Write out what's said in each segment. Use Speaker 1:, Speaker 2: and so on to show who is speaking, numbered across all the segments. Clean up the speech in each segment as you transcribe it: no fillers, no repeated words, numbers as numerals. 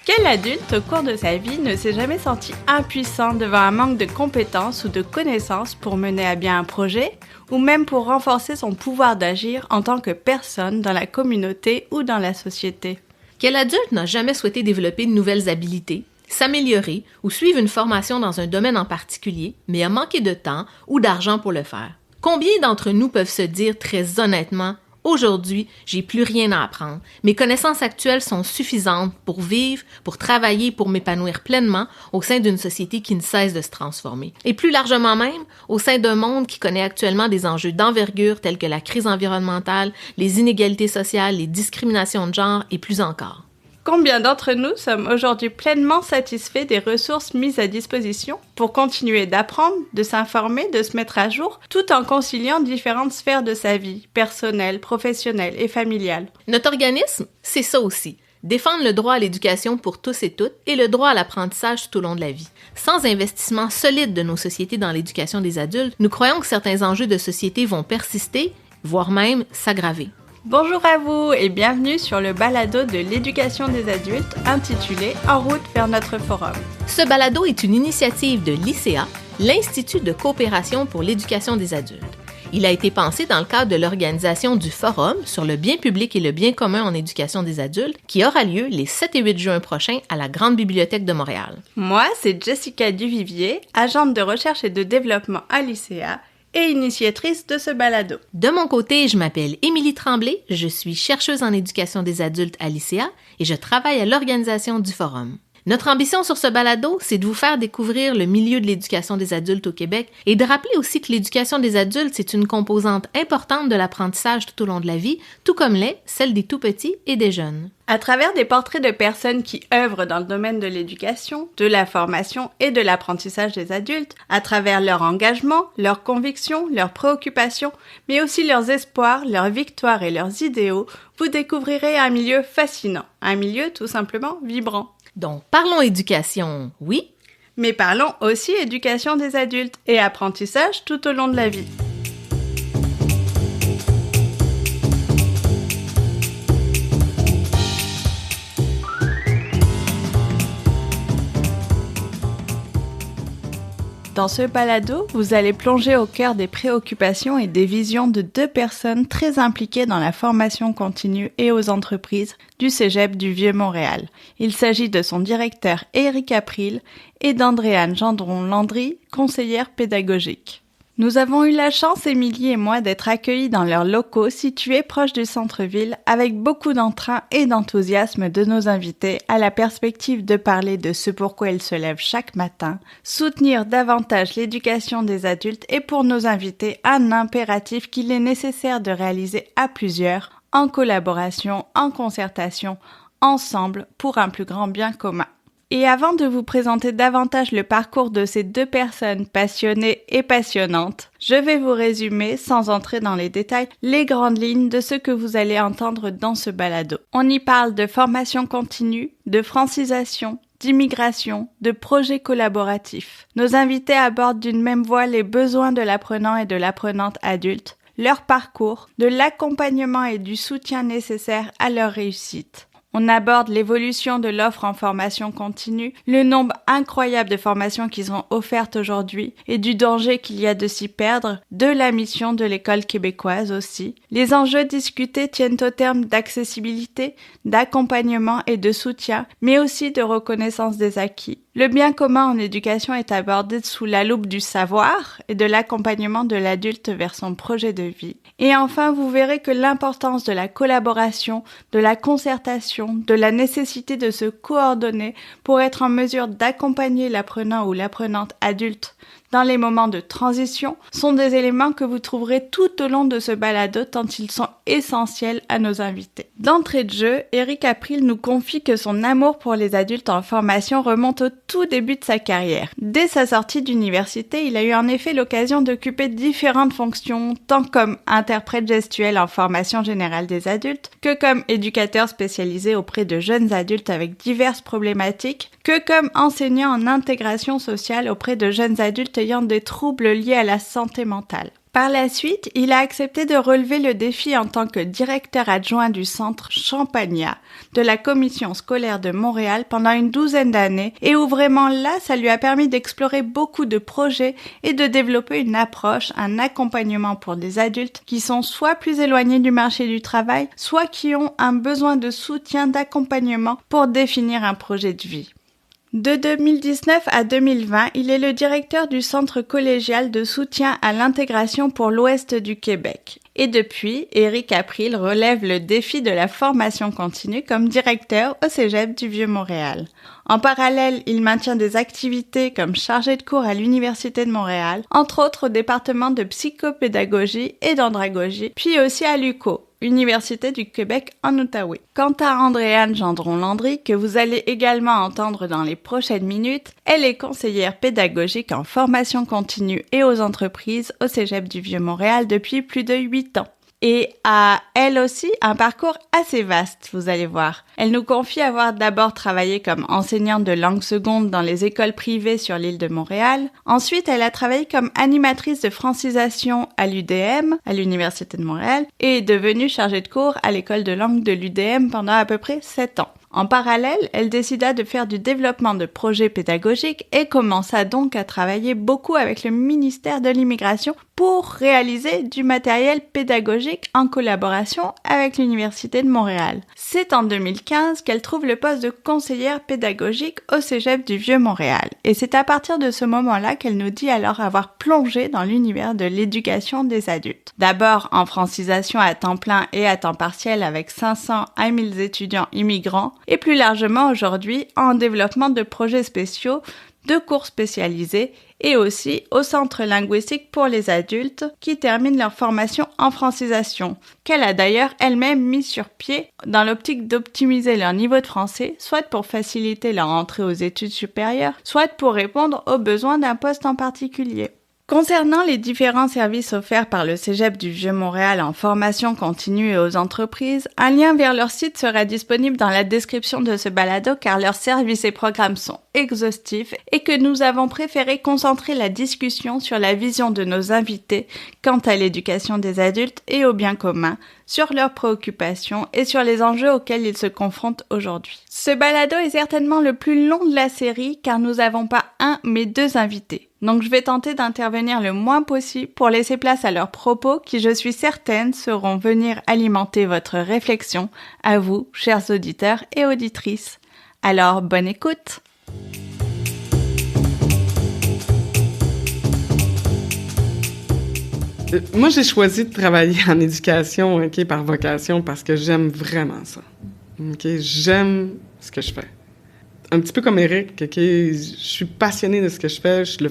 Speaker 1: Quel adulte au cours de sa vie ne s'est jamais senti impuissant devant un manque de compétences ou de connaissances pour mener à bien un projet, ou même pour renforcer son pouvoir d'agir en tant que personne dans la communauté ou dans la société?
Speaker 2: Quel adulte n'a jamais souhaité développer de nouvelles habilités, s'améliorer ou suivre une formation dans un domaine en particulier, mais a manqué de temps ou d'argent pour le faire? Combien d'entre nous peuvent se dire très honnêtement « Aujourd'hui, j'ai plus rien à apprendre. Mes connaissances actuelles sont suffisantes pour vivre, pour travailler, pour m'épanouir pleinement au sein d'une société qui ne cesse de se transformer. » Et plus largement même, au sein d'un monde qui connaît actuellement des enjeux d'envergure tels que la crise environnementale, les inégalités sociales, les discriminations de genre et plus encore.
Speaker 1: Combien d'entre nous sommes aujourd'hui pleinement satisfaits des ressources mises à disposition pour continuer d'apprendre, de s'informer, de se mettre à jour, tout en conciliant différentes sphères de sa vie, personnelle, professionnelle et familiale?
Speaker 2: Notre organisme, c'est ça aussi. Défendre le droit à l'éducation pour tous et toutes et le droit à l'apprentissage tout au long de la vie. Sans investissement solide de nos sociétés dans l'éducation des adultes, nous croyons que certains enjeux de société vont persister, voire même s'aggraver.
Speaker 1: Bonjour à vous et bienvenue sur le balado de l'éducation des adultes intitulé « En route vers notre forum ».
Speaker 2: Ce balado est une initiative de l'ICA, l'Institut de coopération pour l'éducation des adultes. Il a été pensé dans le cadre de l'organisation du Forum sur le bien public et le bien commun en éducation des adultes qui aura lieu les 7 et 8 juin prochains à la Grande Bibliothèque de Montréal.
Speaker 1: Moi, c'est Jessica Duvivier, agente de recherche et de développement à l'ICA, et initiatrice de ce balado.
Speaker 2: De mon côté, je m'appelle Émilie Tremblay, je suis chercheuse en éducation des adultes à l'ICA et je travaille à l'organisation du Forum. Notre ambition sur ce balado, c'est de vous faire découvrir le milieu de l'éducation des adultes au Québec et de rappeler aussi que l'éducation des adultes, c'est une composante importante de l'apprentissage tout au long de la vie, tout comme l'est celle des tout-petits et des jeunes.
Speaker 1: À travers des portraits de personnes qui œuvrent dans le domaine de l'éducation, de la formation et de l'apprentissage des adultes, à travers leur engagement, leurs convictions, leurs préoccupations, mais aussi leurs espoirs, leurs victoires et leurs idéaux, vous découvrirez un milieu fascinant, un milieu tout simplement vibrant.
Speaker 2: Donc, parlons éducation, oui,
Speaker 1: mais parlons aussi éducation des adultes et apprentissage tout au long de la vie. Dans ce balado, vous allez plonger au cœur des préoccupations et des visions de deux personnes très impliquées dans la formation continue et aux entreprises du Cégep du Vieux-Montréal. Il s'agit de son directeur Éric April et d'Andréane Gendron-Landry, conseillère pédagogique. Nous avons eu la chance, Émilie et moi, d'être accueillis dans leurs locaux situés proches du centre-ville avec beaucoup d'entrain et d'enthousiasme de nos invités à la perspective de parler de ce pourquoi ils se lèvent chaque matin, soutenir davantage l'éducation des adultes et pour nos invités un impératif qu'il est nécessaire de réaliser à plusieurs, en collaboration, en concertation, ensemble pour un plus grand bien commun. Et avant de vous présenter davantage le parcours de ces deux personnes passionnées et passionnantes, je vais vous résumer, sans entrer dans les détails, les grandes lignes de ce que vous allez entendre dans ce balado. On y parle de formation continue, de francisation, d'immigration, de projets collaboratifs. Nos invités abordent d'une même voix les besoins de l'apprenant et de l'apprenante adulte, leur parcours, de l'accompagnement et du soutien nécessaire à leur réussite. On aborde l'évolution de l'offre en formation continue, le nombre incroyable de formations qui sont offertes aujourd'hui et du danger qu'il y a de s'y perdre, de la mission de l'école québécoise aussi. Les enjeux discutés tiennent au terme d'accessibilité, d'accompagnement et de soutien, mais aussi de reconnaissance des acquis. Le bien commun en éducation est abordé sous la loupe du savoir et de l'accompagnement de l'adulte vers son projet de vie. Et enfin, vous verrez que l'importance de la collaboration, de la concertation, de la nécessité de se coordonner pour être en mesure d'accompagner l'apprenant ou l'apprenante adulte dans les moments de transition sont des éléments que vous trouverez tout au long de ce balado tant ils sont essentiels à nos invités. D'entrée de jeu, Éric April nous confie que son amour pour les adultes en formation remonte au tout début de sa carrière. Dès sa sortie d'université, il a eu en effet l'occasion d'occuper différentes fonctions, tant comme interprète gestuel en formation générale des adultes, que comme éducateur spécialisé auprès de jeunes adultes avec diverses problématiques, que comme enseignant en intégration sociale auprès de jeunes adultes ayant des troubles liés à la santé mentale. Par la suite, il a accepté de relever le défi en tant que directeur adjoint du centre Champagnat de la commission scolaire de Montréal pendant une 12aine d'années et où vraiment là, ça lui a permis d'explorer beaucoup de projets et de développer une approche, un accompagnement pour des adultes qui sont soit plus éloignés du marché du travail, soit qui ont un besoin de soutien, d'accompagnement pour définir un projet de vie. De 2019 à 2020, il est le directeur du Centre collégial de soutien à l'intégration pour l'Ouest du Québec. Et depuis, Éric April relève le défi de la formation continue comme directeur au Cégep du Vieux-Montréal. En parallèle, il maintient des activités comme chargé de cours à l'Université de Montréal, entre autres au département de psychopédagogie et d'andragogie, puis aussi à l'UQO, Université du Québec en Outaouais. Quant à Andréane Gendron-Landry, que vous allez également entendre dans les prochaines minutes, elle est conseillère pédagogique en formation continue et aux entreprises au Cégep du Vieux-Montréal depuis plus de 8 ans. Et a, elle aussi, un parcours assez vaste, vous allez voir. Elle nous confie avoir d'abord travaillé comme enseignante de langue seconde dans les écoles privées sur l'île de Montréal. Ensuite, elle a travaillé comme animatrice de francisation à l'UDM, à l'Université de Montréal, et est devenue chargée de cours à l'école de langue de l'UDM pendant à peu près 7 ans. En parallèle, elle décida de faire du développement de projets pédagogiques et commença donc à travailler beaucoup avec le ministère de l'Immigration pour réaliser du matériel pédagogique en collaboration avec l'Université de Montréal. C'est en 2015 qu'elle trouve le poste de conseillère pédagogique au Cégep du Vieux-Montréal. Et c'est à partir de ce moment-là qu'elle nous dit alors avoir plongé dans l'univers de l'éducation des adultes. D'abord en francisation à temps plein et à temps partiel avec 500 à 1000 étudiants immigrants, et plus largement aujourd'hui en développement de projets spéciaux, de cours spécialisés et aussi au Centre linguistique pour les adultes qui terminent leur formation en francisation, qu'elle a d'ailleurs elle-même mis sur pied dans l'optique d'optimiser leur niveau de français, soit pour faciliter leur entrée aux études supérieures, soit pour répondre aux besoins d'un poste en particulier. Concernant les différents services offerts par le Cégep du Vieux-Montréal en formation continue et aux entreprises, un lien vers leur site sera disponible dans la description de ce balado car leurs services et programmes sont exhaustifs et que nous avons préféré concentrer la discussion sur la vision de nos invités quant à l'éducation des adultes et au bien commun, sur leurs préoccupations et sur les enjeux auxquels ils se confrontent aujourd'hui. Ce balado est certainement le plus long de la série car nous n'avons pas un mais 2 invités. Donc je vais tenter d'intervenir le moins possible pour laisser place à leurs propos qui, je suis certaine, sauront venir alimenter votre réflexion, à vous, chers auditeurs et auditrices. Alors, bonne écoute!
Speaker 3: Moi, j'ai choisi de travailler en éducation, par vocation, parce que j'aime vraiment ça. J'aime ce que je fais. Un petit peu comme Éric, je suis passionnée de ce que je fais. Je le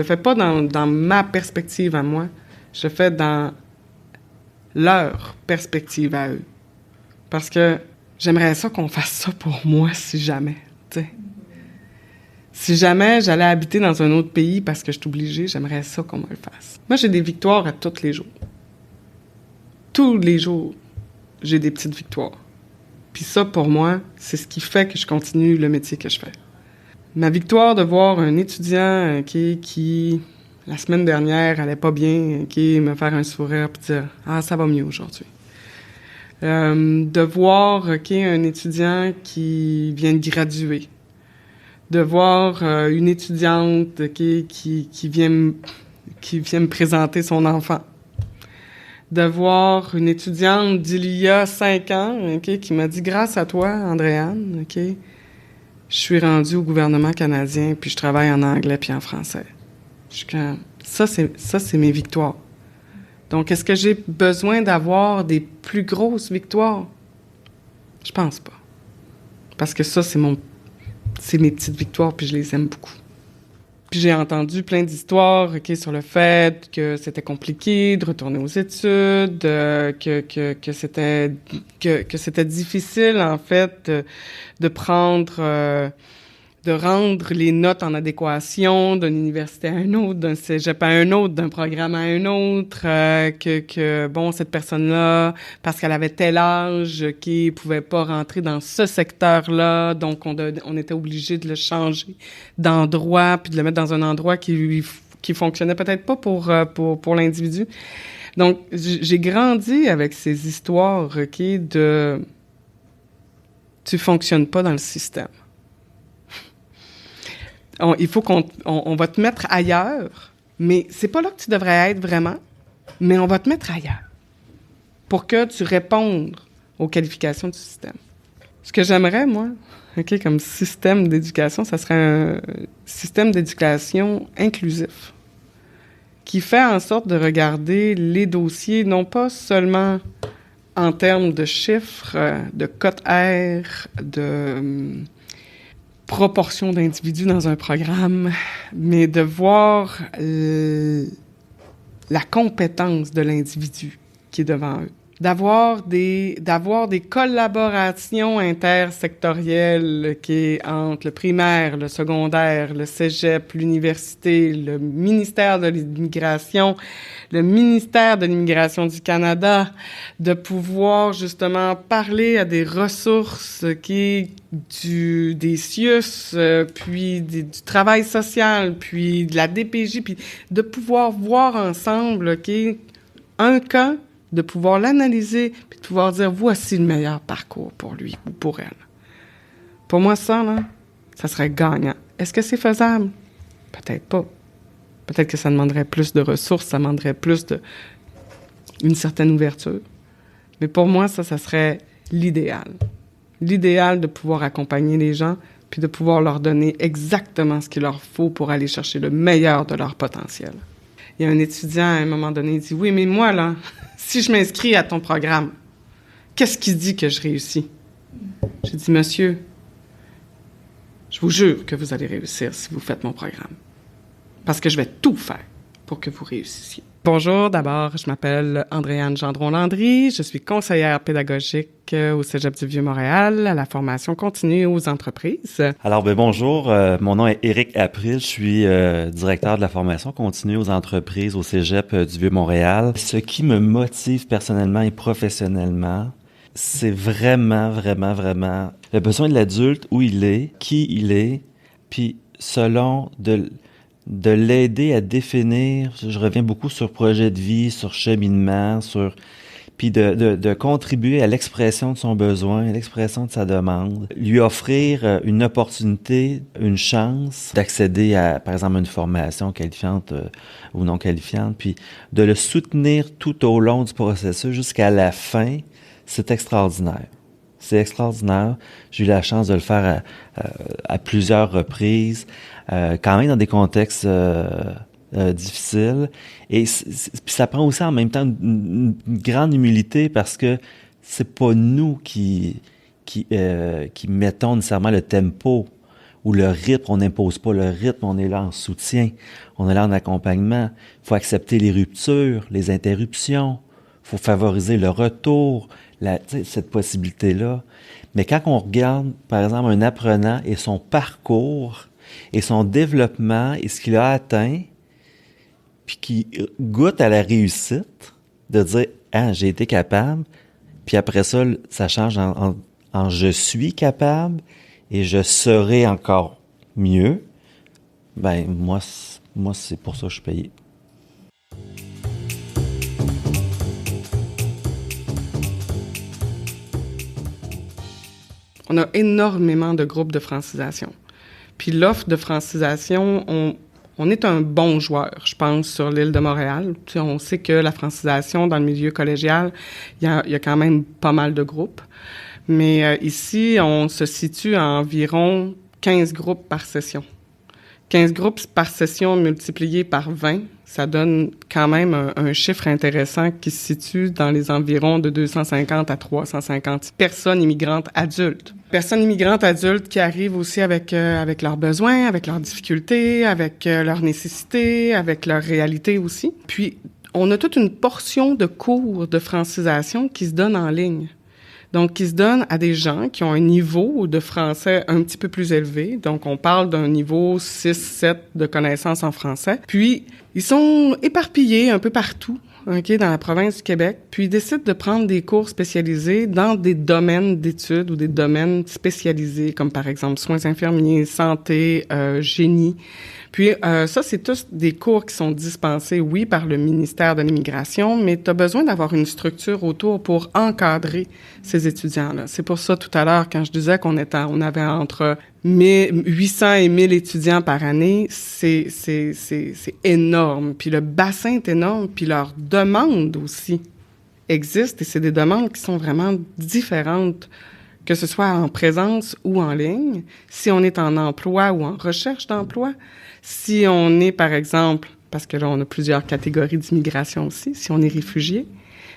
Speaker 3: fais pas dans ma perspective à moi. Je le fais dans leur perspective à eux. Parce que j'aimerais ça qu'on fasse ça pour moi, si jamais, t'sais. Si jamais j'allais habiter dans un autre pays parce que je suis obligée, j'aimerais ça qu'on me le fasse. Moi, j'ai des victoires à tous les jours. Tous les jours, j'ai des petites victoires. Puis ça, pour moi, c'est ce qui fait que je continue le métier que je fais. Ma victoire de voir un étudiant qui, la semaine dernière, allait pas bien, me faire un sourire puis dire « Ah, ça va mieux aujourd'hui ». De voir un étudiant qui vient de graduer. De voir une étudiante qui vient me présenter son enfant. De voir une étudiante d'il y a 5 ans qui m'a dit « Grâce à toi, Andréane, je suis rendue au gouvernement canadien puis je travaille en anglais puis en français. » Ça, c'est mes victoires. Donc, est-ce que j'ai besoin d'avoir des plus grosses victoires? Je pense pas. Parce que ça, c'est mes petites victoires puis je les aime beaucoup. Puis j'ai entendu plein d'histoires sur le fait que c'était compliqué de retourner aux études, que c'était difficile en fait de rendre les notes en adéquation d'une université à une autre, d'un cégep à un autre, d'un programme à un autre, cette personne-là, parce qu'elle avait tel âge, qui pouvait pas rentrer dans ce secteur-là, donc on était obligé de le changer d'endroit, puis de le mettre dans un endroit qui qui fonctionnait peut-être pas pour l'individu. Donc, j'ai grandi avec ces histoires, OK, de tu fonctionnes pas dans le système. Il faut qu'on va te mettre ailleurs, mais c'est pas là que tu devrais être vraiment, mais on va te mettre ailleurs pour que tu répondes aux qualifications du système. Ce que j'aimerais, moi, OK, comme système d'éducation, ça serait un système d'éducation inclusif qui fait en sorte de regarder les dossiers, non pas seulement en termes de chiffres, de cote R, de proportion d'individus dans un programme, mais de voir la compétence de l'individu qui est devant eux. D'avoir des collaborations intersectorielles qui est entre le primaire, le secondaire, le cégep, l'université, le ministère de l'Immigration, le ministère de l'Immigration du Canada, de pouvoir justement parler à des ressources des CIUS, puis du travail social, puis de la DPJ, puis de pouvoir voir ensemble, OK, un cas, de pouvoir l'analyser, puis de pouvoir dire, voici le meilleur parcours pour lui ou pour elle. Pour moi, ça serait gagnant. Est-ce que c'est faisable? Peut-être pas. Peut-être que ça demanderait plus de ressources, ça demanderait plus une certaine ouverture. Mais pour moi, ça serait l'idéal. L'idéal de pouvoir accompagner les gens, puis de pouvoir leur donner exactement ce qu'il leur faut pour aller chercher le meilleur de leur potentiel. Il y a un étudiant, à un moment donné, il dit « Oui, mais moi, là, si je m'inscris à ton programme, qu'est-ce qui dit que je réussis? » J'ai dit « Monsieur, je vous jure que vous allez réussir si vous faites mon programme. Parce que je vais tout faire pour que vous réussissiez. » Bonjour, d'abord, je m'appelle Andréane Gendron-Landry. Je suis conseillère pédagogique au Cégep du Vieux-Montréal à la formation continue aux entreprises.
Speaker 4: Alors, bonjour, mon nom est Éric April. Je suis directeur de la formation continue aux entreprises au Cégep du Vieux-Montréal. Ce qui me motive personnellement et professionnellement, c'est vraiment le besoin de l'adulte, où il est, qui il est, puis selon de l'aider à définir, je reviens beaucoup sur projet de vie, sur cheminement, puis de contribuer à l'expression de son besoin, à l'expression de sa demande, lui offrir une opportunité, une chance d'accéder à, par exemple, une formation qualifiante ou non qualifiante, puis de le soutenir tout au long du processus jusqu'à la fin, c'est extraordinaire. C'est extraordinaire. J'ai eu la chance de le faire à plusieurs reprises, quand même dans des contextes difficiles. Et puis ça prend aussi en même temps une grande humilité parce que c'est pas nous qui mettons nécessairement le tempo ou le rythme. On n'impose pas le rythme, on est là en soutien, on est là en accompagnement. Il faut accepter les ruptures, les interruptions. Il faut favoriser le retour, cette possibilité-là. Mais quand on regarde, par exemple, un apprenant et son parcours et son développement et ce qu'il a atteint, puis qui goûte à la réussite, de dire « Ah, j'ai été capable », puis après ça, ça change en je suis capable et je serai encore mieux », ben moi c'est pour ça que je suis payé.
Speaker 3: On a énormément de groupes de francisation. Puis l'offre de francisation, on est un bon joueur, je pense, sur l'île de Montréal. Tu sais, on sait que la francisation, dans le milieu collégial, il y a quand même pas mal de groupes. Mais ici, on se situe à environ 15 groupes par session. 15 groupes par session multiplié par 20, ça donne quand même un chiffre intéressant qui se situe dans les environs de 250 à 350 personnes immigrantes adultes. Personnes immigrantes adultes qui arrivent aussi avec leurs besoins, avec leurs difficultés, avec leurs nécessités, avec leurs réalités aussi. Puis, on a toute une portion de cours de francisation qui se donne en ligne. Donc, qui se donne à des gens qui ont un niveau de français un petit peu plus élevé. Donc, on parle d'un niveau 6-7 de connaissances en français. Puis, ils sont éparpillés un peu partout, OK, dans la province du Québec. Puis, ils décident de prendre des cours spécialisés dans des domaines d'études ou des domaines spécialisés, comme par exemple soins infirmiers, santé, génie. Puis ça, c'est tous des cours qui sont dispensés, oui, par le ministère de l'Immigration, mais tu as besoin d'avoir une structure autour pour encadrer ces étudiants-là. C'est pour ça, tout à l'heure, quand je disais qu'on avait entre 800 et 1000 étudiants par année, c'est énorme. Puis le bassin est énorme, puis leur demande aussi existe, et c'est des demandes qui sont vraiment différentes, que ce soit en présence ou en ligne, si on est en emploi ou en recherche d'emploi, si on est, par exemple, parce que là, on a plusieurs catégories d'immigration aussi, si on est réfugié,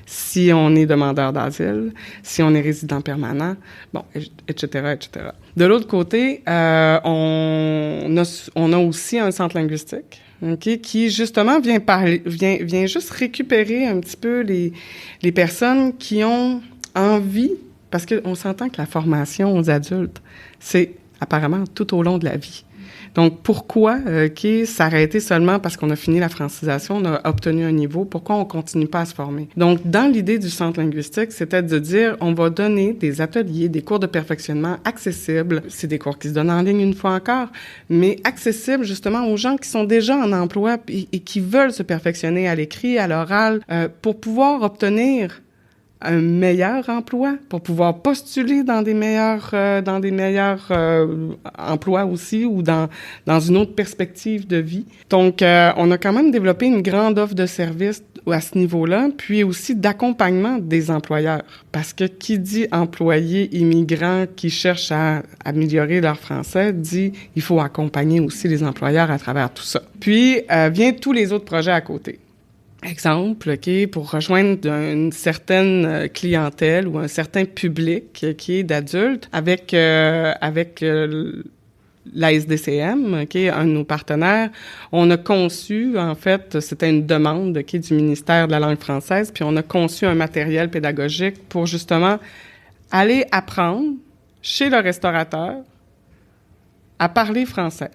Speaker 3: si on est demandeur d'asile, si on est résident permanent, bon, etc., etc. De l'autre côté, on a aussi un centre linguistique, okay, qui justement vient juste récupérer un petit peu les personnes qui ont envie, parce qu'on s'entend que la formation aux adultes, c'est apparemment tout au long de la vie. Donc, pourquoi s'arrêter seulement parce qu'on a fini la francisation, on a obtenu un niveau, pourquoi on continue pas à se former? Donc, dans l'idée du centre linguistique, c'était de dire, on va donner des ateliers, des cours de perfectionnement accessibles. C'est des cours qui se donnent en ligne une fois encore, mais accessibles justement aux gens qui sont déjà en emploi et qui veulent se perfectionner à l'écrit, à l'oral, pour pouvoir obtenir un meilleur emploi, pour pouvoir postuler dans des meilleurs emplois aussi, ou dans une autre perspective de vie. Donc, on a quand même développé une grande offre de services à ce niveau-là, puis aussi d'accompagnement des employeurs. Parce que qui dit employés immigrants qui cherchent à améliorer leur français, dit il faut accompagner aussi les employeurs à travers tout ça. Puis, vient tous les autres projets à côté. Exemple, pour rejoindre une certaine clientèle ou un certain public qui est d'adultes avec la SDCM, un de nos partenaires, on a conçu, en fait, c'était une demande du ministère de la langue française, puis on a conçu un matériel pédagogique pour justement aller apprendre chez le restaurateur à parler français.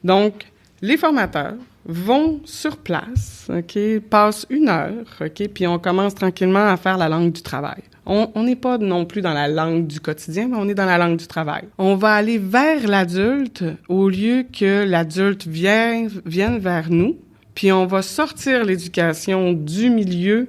Speaker 3: Donc, les formateurs vont sur place, passent 1 heure, puis on commence tranquillement à faire la langue du travail. On n'est pas non plus dans la langue du quotidien, mais on est dans la langue du travail. On va aller vers l'adulte au lieu que l'adulte vienne vers nous, puis on va sortir l'éducation du milieu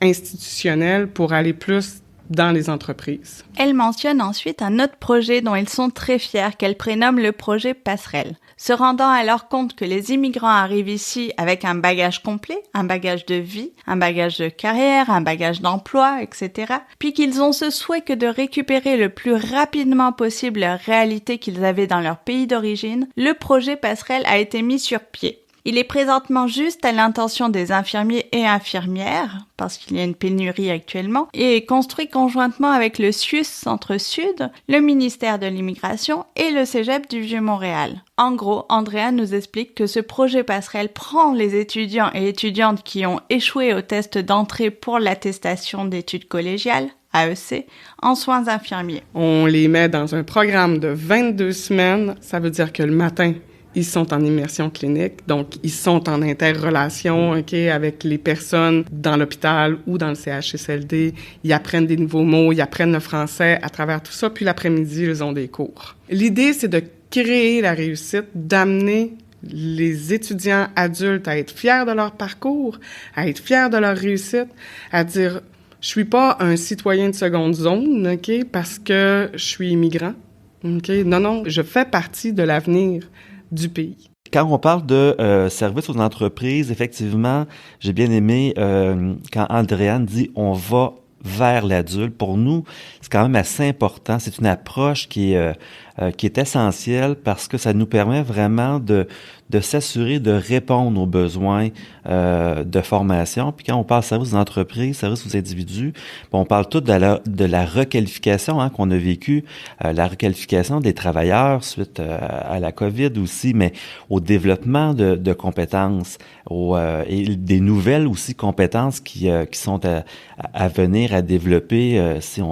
Speaker 3: institutionnel pour aller plus dans les entreprises.
Speaker 1: Elle mentionne ensuite un autre projet dont ils sont très fiers, qu'elle prénomme le projet Passerelle. Se rendant alors compte que les immigrants arrivent ici avec un bagage complet, un bagage de vie, un bagage de carrière, un bagage d'emploi, etc., puis qu'ils ont ce souhait que de récupérer le plus rapidement possible la réalité qu'ils avaient dans leur pays d'origine, le projet Passerelle a été mis sur pied. Il est présentement juste à l'intention des infirmiers et infirmières, parce qu'il y a une pénurie actuellement, et est construit conjointement avec le CIUS Centre-Sud, le ministère de l'Immigration et le Cégep du Vieux-Montréal. En gros, Andrea nous explique que ce projet Passerelle prend les étudiants et étudiantes qui ont échoué au test d'entrée pour l'attestation d'études collégiales, AEC, en soins infirmiers.
Speaker 3: On les met dans un programme de 22 semaines, ça veut dire que le matin, ils sont en immersion clinique, donc ils sont en interrelation avec les personnes dans l'hôpital ou dans le CHSLD. Ils apprennent des nouveaux mots, ils apprennent le français à travers tout ça, puis l'après-midi, ils ont des cours. L'idée, c'est de créer la réussite, d'amener les étudiants adultes à être fiers de leur parcours, à être fiers de leur réussite, à dire « je suis pas un citoyen de seconde zone, parce que je suis immigrant. Non, je fais partie de l'avenir du pays. »
Speaker 4: Quand on parle de services aux entreprises, effectivement, j'ai bien aimé quand Andréane dit « on va vers l'adulte ». Pour nous, c'est quand même assez important. C'est une approche qui est essentielle parce que ça nous permet vraiment de s'assurer de répondre aux besoins de formation. Puis quand on parle services aux entreprises, services aux individus, on parle tout de la requalification qu'on a vécu, la requalification des travailleurs suite à la COVID aussi, mais au développement de compétences et des nouvelles aussi compétences qui sont à venir, à développer si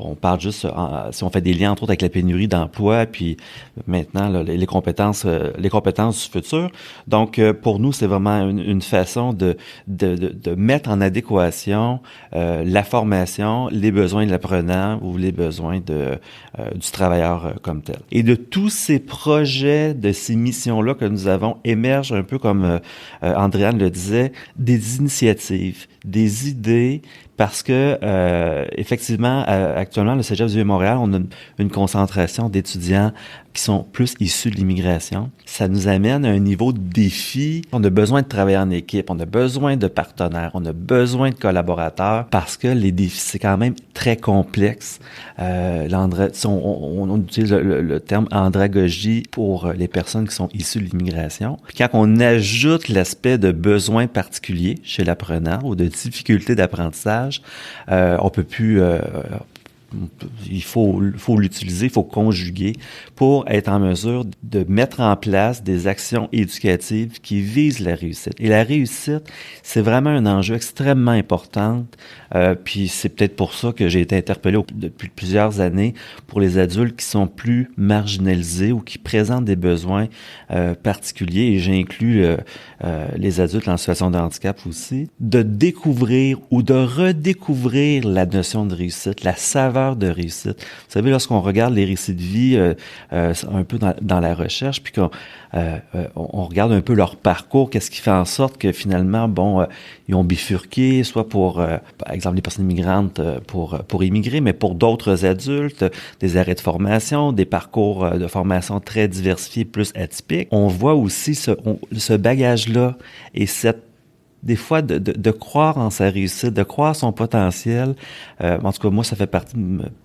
Speaker 4: on parle juste, si on fait des liens entre autres avec la pénurie d'emploi, puis maintenant là, les compétences du futur. Donc, pour nous, c'est vraiment une façon de mettre en adéquation la formation, les besoins de l'apprenant ou les besoins du travailleur comme tel. Et de tous ces projets, de ces missions-là que nous avons, émergent un peu comme Andréane le disait, des initiatives, des idées, parce que effectivement, actuellement, le Cégep du Vieux-Montréal, on a une concentration d'étudiants qui sont plus issus de l'immigration. Ça nous amène à un niveau de défi. On a besoin de travailler en équipe, on a besoin de partenaires, on a besoin de collaborateurs, parce que les défis, c'est quand même très complexe. On utilise le terme andragogie pour les personnes qui sont issues de l'immigration. Puis quand on ajoute l'aspect de besoins particuliers chez l'apprenant ou de difficultés d'apprentissage, on peut plus... il faut l'utiliser, il faut conjuguer pour être en mesure de mettre en place des actions éducatives qui visent la réussite. Et la réussite, c'est vraiment un enjeu extrêmement important. Puis c'est peut-être pour ça que j'ai été interpellé depuis plusieurs années pour les adultes qui sont plus marginalisés ou qui présentent des besoins particuliers. Et j'inclus les adultes en situation de handicap aussi, de découvrir ou de redécouvrir la notion de réussite, la saveur de réussite. Vous savez, lorsqu'on regarde les récits de vie un peu dans la recherche, puis qu'on regarde un peu leur parcours, qu'est-ce qui fait en sorte que finalement, ils ont bifurqué, soit pour, par exemple, les personnes immigrantes pour immigrer, mais pour d'autres adultes, des arrêts de formation, des parcours de formation très diversifiés, plus atypiques. On voit aussi ce bagage-là et des fois, de croire en sa réussite, de croire son potentiel. En tout cas, moi, ça fait partie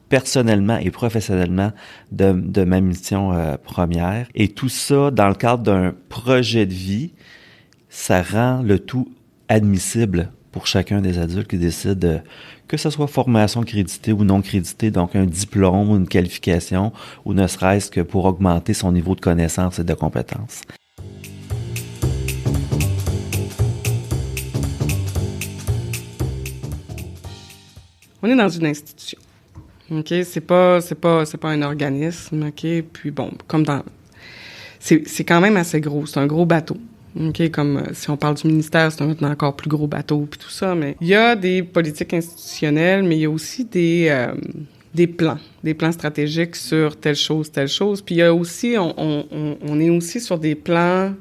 Speaker 4: personnellement et professionnellement de ma mission première. Et tout ça, dans le cadre d'un projet de vie, ça rend le tout admissible pour chacun des adultes qui décident que ce soit formation créditée ou non créditée, donc un diplôme ou une qualification, ou ne serait-ce que pour augmenter son niveau de connaissance et de compétences.
Speaker 3: On est dans une institution. OK, c'est pas un organisme, OK? Puis bon, c'est quand même assez gros, c'est un gros bateau. OK, comme si on parle du ministère, c'est un encore plus gros bateau puis tout ça, mais il y a des politiques institutionnelles, mais il y a aussi des plans stratégiques sur telle chose, puis il y a aussi on est aussi sur des plans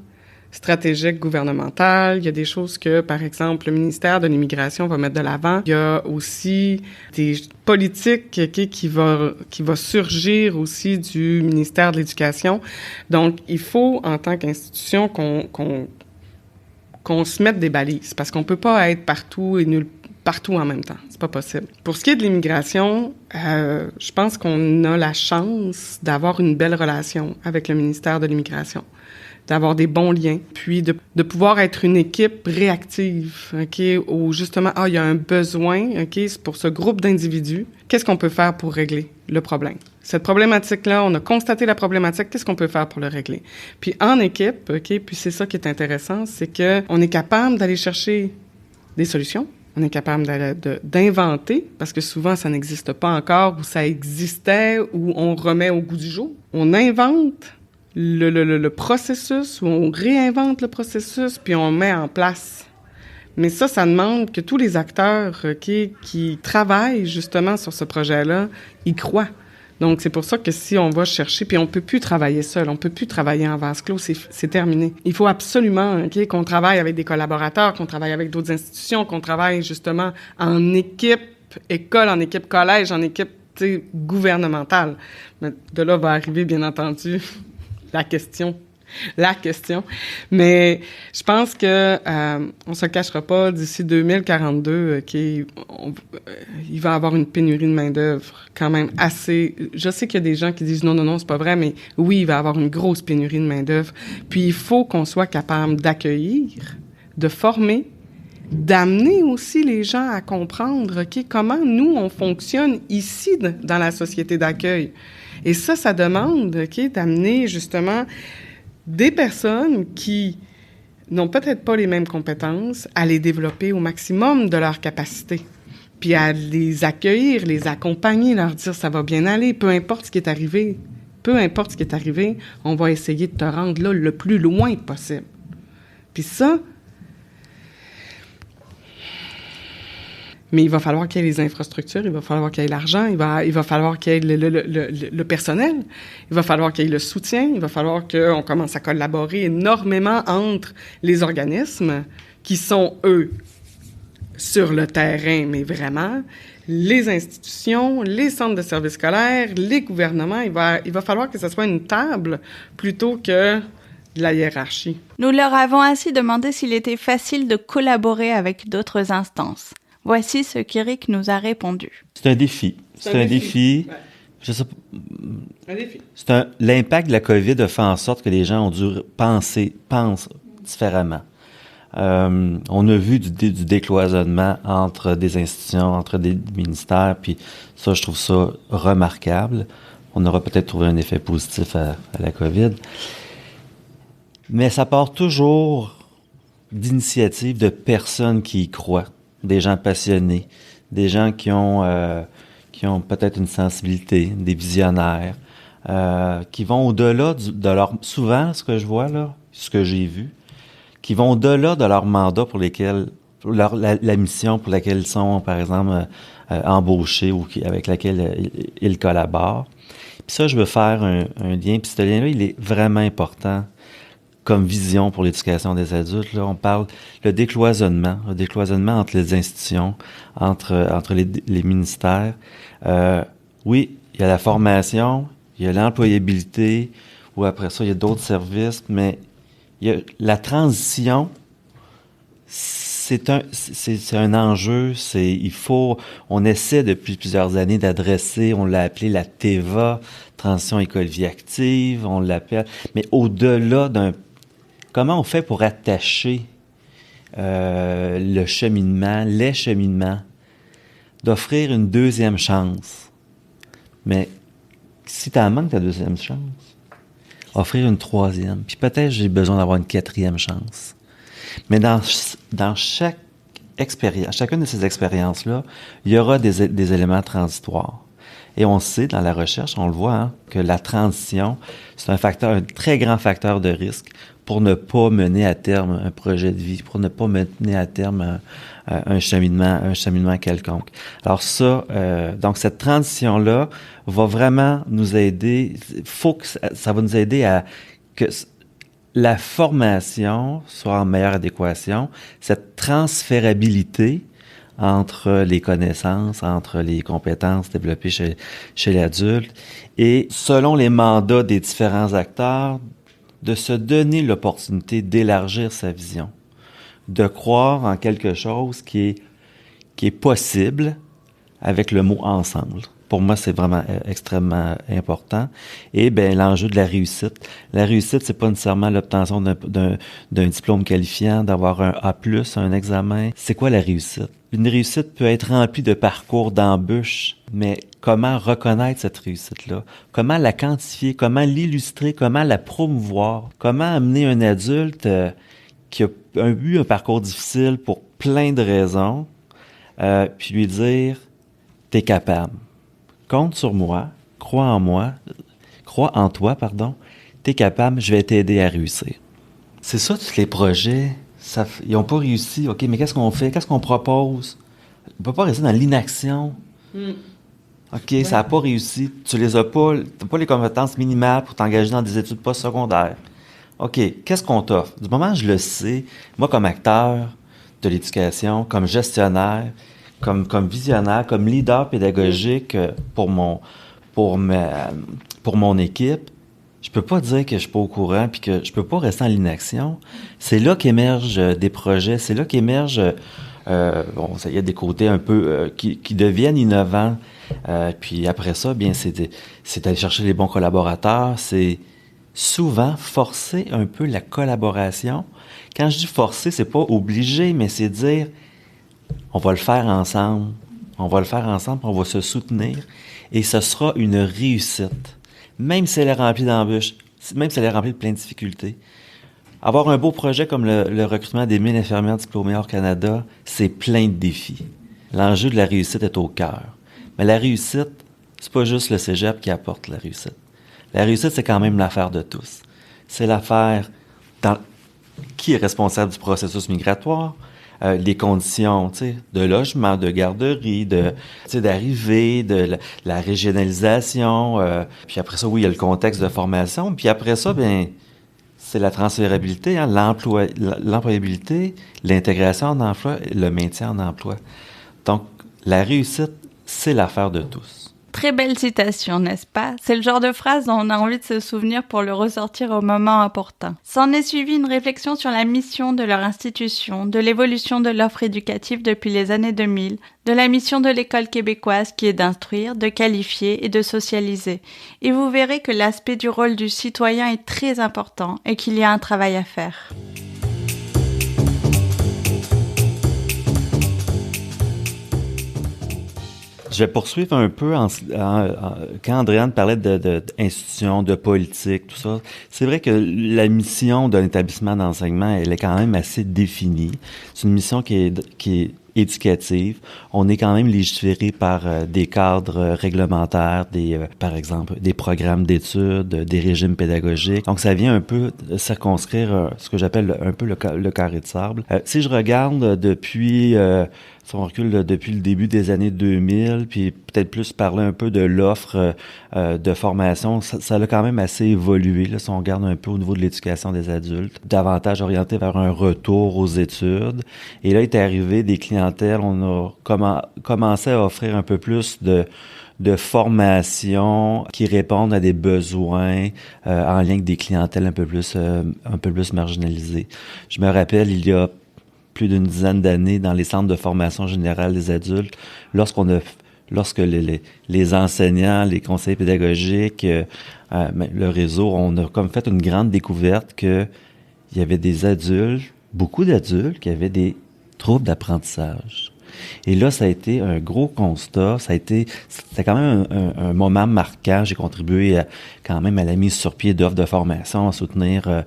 Speaker 3: stratégique gouvernementale. Il y a des choses que, par exemple, le ministère de l'Immigration va mettre de l'avant. Il y a aussi des politiques qui va surgir aussi du ministère de l'Éducation. Donc, il faut, en tant qu'institution, qu'on se mette des balises, parce qu'on peut pas être partout et partout en même temps. C'est pas possible. Pour ce qui est de l'immigration, je pense qu'on a la chance d'avoir une belle relation avec le ministère de l'Immigration, d'avoir des bons liens, puis de pouvoir être une équipe réactive, OK, où justement, il y a un besoin, OK, c'est pour ce groupe d'individus, qu'est-ce qu'on peut faire pour régler le problème? Cette problématique-là, on a constaté la problématique, qu'est-ce qu'on peut faire pour le régler? Puis en équipe, OK, puis c'est ça qui est intéressant, c'est que on est capable d'aller chercher des solutions, on est capable d'inventer, parce que souvent, ça n'existe pas encore, ou ça existait, ou on remet au goût du jour. On invente le processus, ou on réinvente le processus, puis on met en place. Mais ça demande que tous les acteurs qui travaillent justement sur ce projet-là, y croient. Donc, c'est pour ça que si on va chercher, puis on peut plus travailler seul, on peut plus travailler en vase clos, c'est terminé. Il faut absolument qu'on travaille avec des collaborateurs, qu'on travaille avec d'autres institutions, qu'on travaille justement en équipe école, en équipe collège, en équipe gouvernementale. Mais de là va arriver, bien entendu, la question. Mais je pense que on se cachera pas, d'ici 2042, il va y avoir une pénurie de main-d'œuvre quand même assez. Je sais qu'il y a des gens qui disent non, c'est pas vrai, mais oui, il va y avoir une grosse pénurie de main-d'œuvre. Puis il faut qu'on soit capable d'accueillir, de former, d'amener aussi les gens à comprendre comment nous on fonctionne ici dans la société d'accueil. Et ça demande d'amener justement des personnes qui n'ont peut-être pas les mêmes compétences à les développer au maximum de leur capacité. puis à les accueillir, les accompagner, leur dire ça va bien aller, peu importe ce qui est arrivé. Peu importe ce qui est arrivé, on va essayer de te rendre là le plus loin possible. Puis ça, mais il va falloir qu'il y ait les infrastructures, il va falloir qu'il y ait l'argent, il va falloir qu'il y ait le personnel, il va falloir qu'il y ait le soutien, il va falloir qu'on commence à collaborer énormément entre les organismes qui sont, eux, sur le terrain, mais vraiment, les institutions, les centres de services scolaires, les gouvernements. Il va falloir que ce soit une table plutôt que de la hiérarchie.
Speaker 1: Nous leur avons ainsi demandé s'il était facile de collaborer avec d'autres instances. Voici ce qu'Éric nous a répondu.
Speaker 4: C'est un défi. C'est un défi.
Speaker 3: Ouais.
Speaker 4: Je sais pas.
Speaker 3: Un défi.
Speaker 4: L'impact de la COVID a fait en sorte que les gens ont dû pensent différemment. On a vu du décloisonnement entre des institutions, entre des ministères, puis ça, je trouve ça remarquable. On aura peut-être trouvé un effet positif à la COVID. Mais ça part toujours d'initiatives de personnes qui y croient, des gens passionnés, des gens qui ont peut-être une sensibilité, des visionnaires, qui vont au-delà de leur... Souvent, ce que je vois là, ce que j'ai vu, qui vont au-delà de leur mandat pour lesquels, la mission pour laquelle ils sont, par exemple, embauchés ou avec laquelle ils collaborent. Puis ça, je veux faire un lien. Puis ce lien-là, il est vraiment important comme vision pour l'éducation des adultes. Là, on parle le décloisonnement entre les institutions, entre les ministères. Oui, il y a la formation, il y a l'employabilité, ou après ça, il y a d'autres services, mais la transition, c'est un enjeu. On essaie depuis plusieurs années d'adresser, on l'a appelé la TEVA, transition école-vie active, on l'appelle. Mais au-delà comment on fait pour attacher les cheminements, d'offrir une deuxième chance. Mais si tu en manques ta deuxième chance, offrir une troisième. Puis peut-être j'ai besoin d'avoir une quatrième chance. Mais dans chaque expérience, chacune de ces expériences-là, il y aura des éléments transitoires. Et on sait, dans la recherche, on le voit, hein, que la transition, c'est un très grand facteur de risque pour ne pas mener à terme un projet de vie, pour ne pas mener à terme un cheminement quelconque. Alors ça, donc cette transition-là va vraiment nous aider. Ça va nous aider à que la formation soit en meilleure adéquation, cette transférabilité entre les connaissances, entre les compétences développées chez l'adulte, et selon les mandats des différents acteurs, de se donner l'opportunité d'élargir sa vision, de croire en quelque chose qui est possible avec le mot « ensemble ». Pour moi, c'est vraiment extrêmement important. Et bien, l'enjeu de la réussite. La réussite, c'est pas nécessairement l'obtention d'un diplôme qualifiant, d'avoir un A+, un examen. C'est quoi la réussite? Une réussite peut être remplie de parcours d'embûches, mais comment reconnaître cette réussite-là? Comment la quantifier? Comment l'illustrer? Comment la promouvoir? Comment amener un adulte qui a eu un parcours difficile pour plein de raisons, puis lui dire « T'es capable. Compte sur moi, crois en toi, t'es capable, je vais t'aider à réussir. » C'est ça, tous les projets, ils n'ont pas réussi. OK, mais qu'est-ce qu'on fait? Qu'est-ce qu'on propose? On ne peut pas rester dans l'inaction. OK, ouais. Ça n'a pas réussi. Tu n'as pas les compétences minimales pour t'engager dans des études postsecondaires. OK, qu'est-ce qu'on t'offre? Du moment où je le sais, moi, comme acteur de l'éducation, comme gestionnaire, comme visionnaire, comme leader pédagogique pour mon équipe, je peux pas dire que je suis pas au courant puis que je peux pas rester en l'inaction. C'est là qu'émergent des projets, c'est là qu'émergent il y a des côtés un peu qui deviennent innovants. Puis après ça, bien c'est d'aller chercher les bons collaborateurs, c'est souvent forcer un peu la collaboration. Quand je dis forcer, c'est pas obligé, mais c'est dire on va le faire ensemble. On va se soutenir et ce sera une réussite. Même si elle est remplie d'embûches, même si elle est remplie de plein de difficultés. Avoir un beau projet comme le recrutement des 1000 infirmières diplômées hors Canada, c'est plein de défis. L'enjeu de la réussite est au cœur. Mais la réussite, c'est pas juste le cégep qui apporte la réussite. La réussite, c'est quand même l'affaire de tous. C'est l'affaire qui est responsable du processus migratoire, les conditions, de logement, de garderie, d'arrivée, de la régionalisation. Puis après ça, oui, il y a le contexte de formation. Puis après ça, c'est la transférabilité, l'employabilité, l'intégration en emploi, le maintien en emploi. Donc, la réussite, c'est l'affaire de tous.
Speaker 1: Très belle citation, n'est-ce pas? C'est le genre de phrase dont on a envie de se souvenir pour le ressortir au moment opportun. S'en est suivi une réflexion sur la mission de leur institution, de l'évolution de l'offre éducative depuis les années 2000, de la mission de l'école québécoise qui est d'instruire, de qualifier et de socialiser. Et vous verrez que l'aspect du rôle du citoyen est très important et qu'il y a un travail à faire.
Speaker 4: Je vais poursuivre un peu quand Andréane parlait d'institutions, de politique, tout ça. C'est vrai que la mission d'un établissement d'enseignement, elle est quand même assez définie. C'est une mission qui est éducative. On est quand même légiféré par des cadres réglementaires, par exemple, des programmes d'études, des régimes pédagogiques. Donc, ça vient un peu circonscrire ce que j'appelle un peu le carré de sable. Si je regarde depuis... si on recule depuis le début des années 2000, puis peut-être plus parler un peu de l'offre de formation, ça a quand même assez évolué, là, si on regarde un peu au niveau de l'éducation des adultes, davantage orienté vers un retour aux études. Et là, il est arrivé des clientèles, on a commencé à offrir un peu plus de formation qui répondent à des besoins en lien avec des clientèles un peu plus marginalisées. Je me rappelle, il y a plus d'une dizaine d'années dans les centres de formation générale des adultes, lorsque les enseignants, les conseillers pédagogiques, le réseau, on a comme fait une grande découverte que il y avait des adultes, beaucoup d'adultes qui avaient des troubles d'apprentissage. Et là, ça a été un gros constat. C'était quand même un moment marquant. J'ai contribué quand même à la mise sur pied d'offres de formation, à soutenir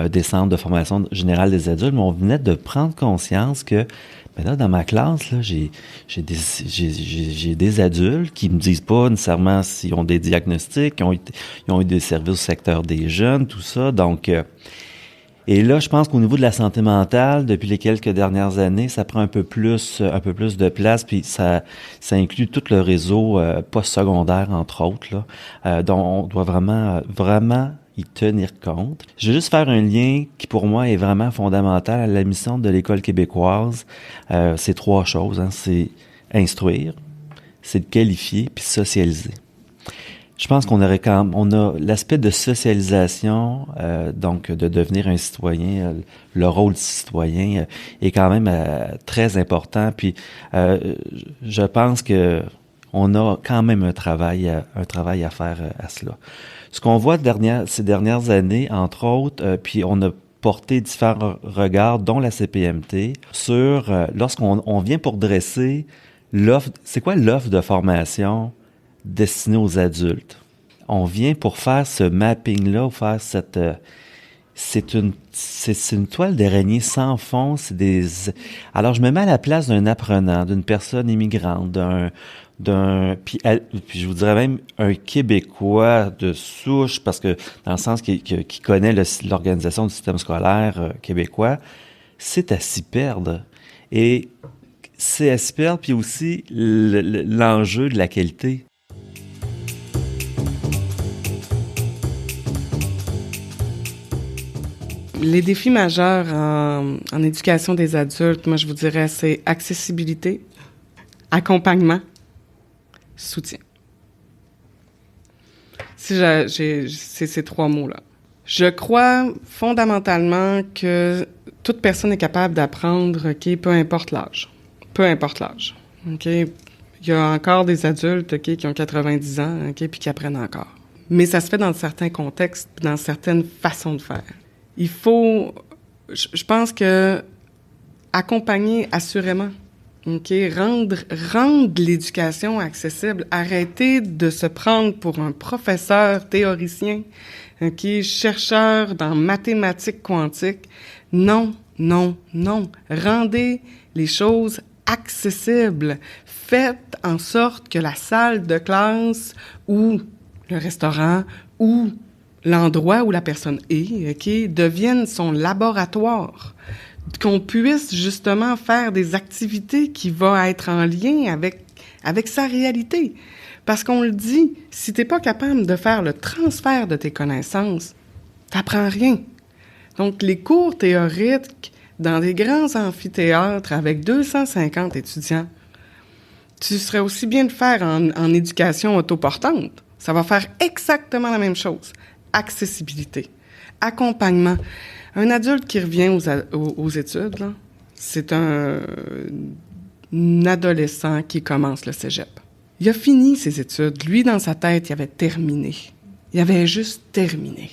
Speaker 4: des centres de formation générale des adultes. Mais on venait de prendre conscience que, là, dans ma classe, là, j'ai des adultes qui me disent pas nécessairement s'ils ont des diagnostics, ils ont eu des services au secteur des jeunes, tout ça. Donc, et là, je pense qu'au niveau de la santé mentale, depuis les quelques dernières années, ça prend un peu plus de place, puis ça inclut tout le réseau postsecondaire, entre autres, là, dont on doit vraiment y tenir compte. Je vais juste faire un lien qui, pour moi, est vraiment fondamental à la mission de l'École québécoise. C'est 3 choses, hein. C'est instruire, c'est de qualifier, puis socialiser. Je pense on a l'aspect de socialisation, donc de devenir un citoyen, le rôle du citoyen est quand même très important. Puis je pense que on a quand même un travail à faire à cela. Ce qu'on voit ces dernières années, entre autres, puis on a porté différents regards, dont la CPMT, sur lorsqu'on vient pour dresser l'offre. C'est quoi l'offre de formation destinée aux adultes? On vient pour faire ce mapping-là, faire c'est une toile d'araignée sans fond. Alors, je me mets à la place d'un apprenant, d'une personne immigrante, puis je vous dirais même un Québécois de souche, parce que dans le sens qui connaît l'organisation du système scolaire québécois, c'est à s'y perdre. Et c'est à s'y perdre, puis aussi l'enjeu de la qualité.
Speaker 3: Les défis majeurs en éducation des adultes, moi, je vous dirais, c'est accessibilité, accompagnement, soutien. C'est ces 3 mots-là. Je crois fondamentalement que toute personne est capable d'apprendre, peu importe l'âge. Peu importe l'âge. Il y a encore des adultes, qui ont 90 ans, puis qui apprennent encore. Mais ça se fait dans certains contextes, dans certaines façons de faire. Il faut, je pense que accompagner assurément, rendre l'éducation accessible, arrêter de se prendre pour un professeur théoricien, chercheur dans mathématiques quantiques. Non. Rendez les choses accessible. Faites en sorte que la salle de classe ou le restaurant ou l'endroit où la personne est, OK, devienne son laboratoire. Qu'on puisse justement faire des activités qui vont être en lien avec sa réalité. Parce qu'on le dit, si t'es pas capable de faire le transfert de tes connaissances, t'apprends rien. Donc, les cours théoriques dans des grands amphithéâtres avec 250 étudiants, tu serais aussi bien de faire en éducation autoportante. Ça va faire exactement la même chose. Accessibilité, accompagnement. Un adulte qui revient aux études, là, c'est un adolescent qui commence le cégep. Il a fini ses études. Lui, dans sa tête, il avait terminé. Il avait juste terminé.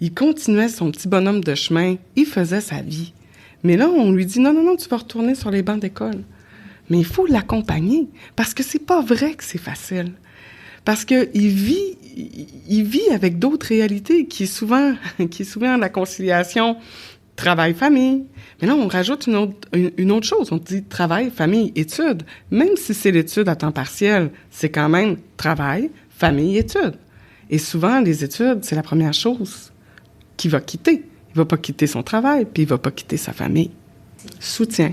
Speaker 3: Il continuait son petit bonhomme de chemin. Il faisait sa vie. Mais là, on lui dit, non, tu vas retourner sur les bancs d'école. Mais il faut l'accompagner, parce que c'est pas vrai que c'est facile. Parce que il vit avec d'autres réalités qui est souvent la conciliation travail-famille. Mais là, on rajoute une autre chose. On dit travail, famille, études. Même si c'est l'étude à temps partiel, c'est quand même travail, famille, études. Et souvent, les études, c'est la première chose qu'il va quitter. Il va pas quitter son travail, puis il va pas quitter sa famille. Soutien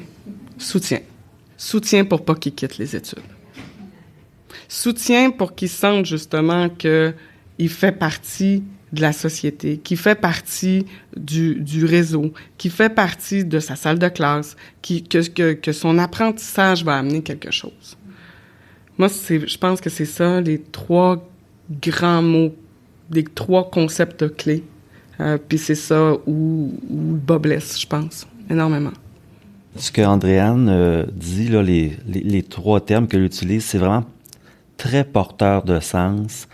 Speaker 3: pour pas qu'il quitte les études. Soutien pour qu'il sente justement qu'il fait partie de la société, qu'il fait partie du réseau, qu'il fait partie de sa salle de classe, que son apprentissage va amener quelque chose. Moi, je pense que c'est ça, les 3 grands mots, les 3 concepts clés. Puis c'est ça où le bas blesse, je pense, énormément.
Speaker 4: Ce que Andréane dit, là, les 3 termes qu'elle utilise, c'est vraiment très porteur de sens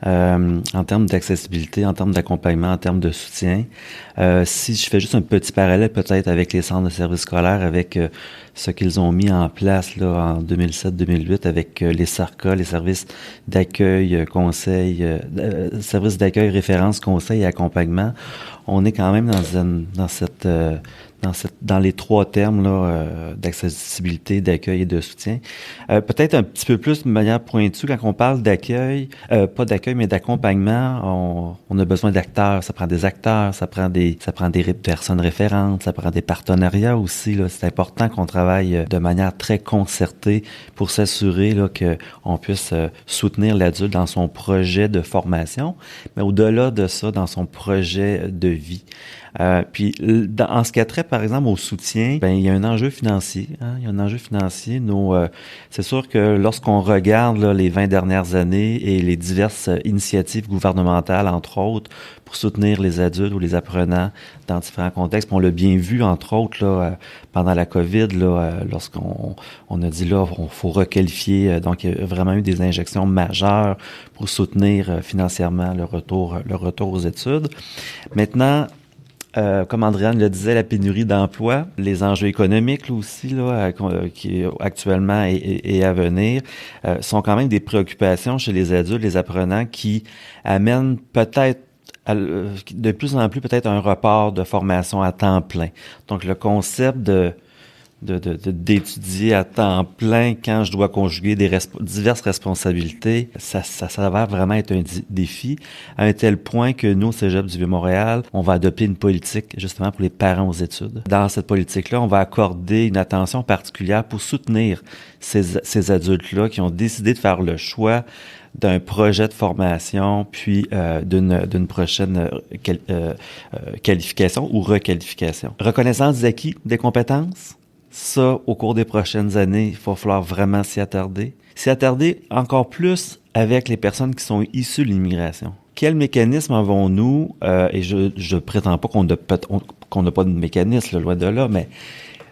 Speaker 4: en termes d'accessibilité, en termes d'accompagnement, en termes de soutien. Si je fais juste un petit parallèle peut-être avec les centres de services scolaires, avec ce qu'ils ont mis en place là en 2007-2008 avec les SARCA, les services d'accueil, conseil, services d'accueil, référence, conseil et accompagnement, on est quand même dans les 3 termes là d'accessibilité, d'accueil et de soutien. Peut-être un petit peu plus de manière pointue quand on parle d'accueil, pas d'accueil mais d'accompagnement, on a besoin d'acteurs, ça prend des acteurs, ça prend des personnes référentes, ça prend des partenariats aussi là, c'est important qu'on travaille de manière très concertée pour s'assurer là que on puisse soutenir l'adulte dans son projet de formation, mais au-delà de ça dans son projet de vie. Puis, en ce qui a trait, par exemple, au soutien, il y a un enjeu financier. Hein? Il y a un enjeu financier. C'est sûr que lorsqu'on regarde là, les 20 dernières années et les diverses initiatives gouvernementales, entre autres, pour soutenir les adultes ou les apprenants dans différents contextes, on l'a bien vu, entre autres, là, pendant la COVID, là, lorsqu'on a dit là, il faut requalifier. Donc, il y a vraiment eu des injections majeures pour soutenir financièrement le retour aux études. Maintenant, comme Andréane le disait, la pénurie d'emploi, les enjeux économiques là, aussi là, qui actuellement et à venir, sont quand même des préoccupations chez les adultes, les apprenants, qui amènent peut-être de plus en plus peut-être un report de formation à temps plein. Donc le concept d'étudier à temps plein quand je dois conjuguer diverses responsabilités, ça s'avère vraiment être un défi à un tel point que nous, au Cégep du Vieux-Montréal, on va adopter une politique justement pour les parents aux études. Dans cette politique-là, on va accorder une attention particulière pour soutenir ces adultes-là qui ont décidé de faire le choix d'un projet de formation, puis d'une prochaine qualification ou requalification. Reconnaissance des acquis, des compétences. Ça, au cours des prochaines années, il va falloir vraiment s'y attarder. S'y attarder encore plus avec les personnes qui sont issues de l'immigration. Quel mécanisme avons-nous, et je prétends pas qu'on n'a pas de mécanisme, loin de là, mais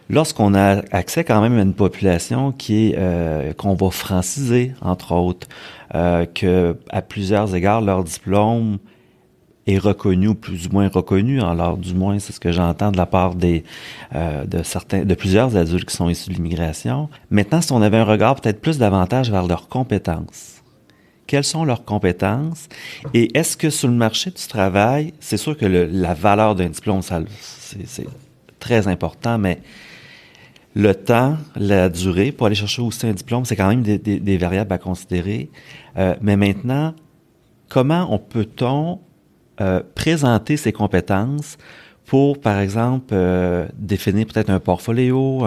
Speaker 4: lorsqu'on a accès quand même à une population qui est qu'on va franciser, entre autres, que à plusieurs égards, leur diplôme est reconnu ou plus ou moins reconnu. Alors, du moins, c'est ce que j'entends de la part de plusieurs adultes qui sont issus de l'immigration. Maintenant, si on avait un regard peut-être plus davantage vers leurs compétences. Quelles sont leurs compétences? Et est-ce que sur le marché du travail, c'est sûr que la valeur d'un diplôme, c'est très important, mais Le temps, la durée, pour aller chercher aussi un diplôme, c'est quand même des variables à considérer. Mais maintenant, comment peut-on présenter ses compétences pour, par exemple, définir peut-être un portfolio,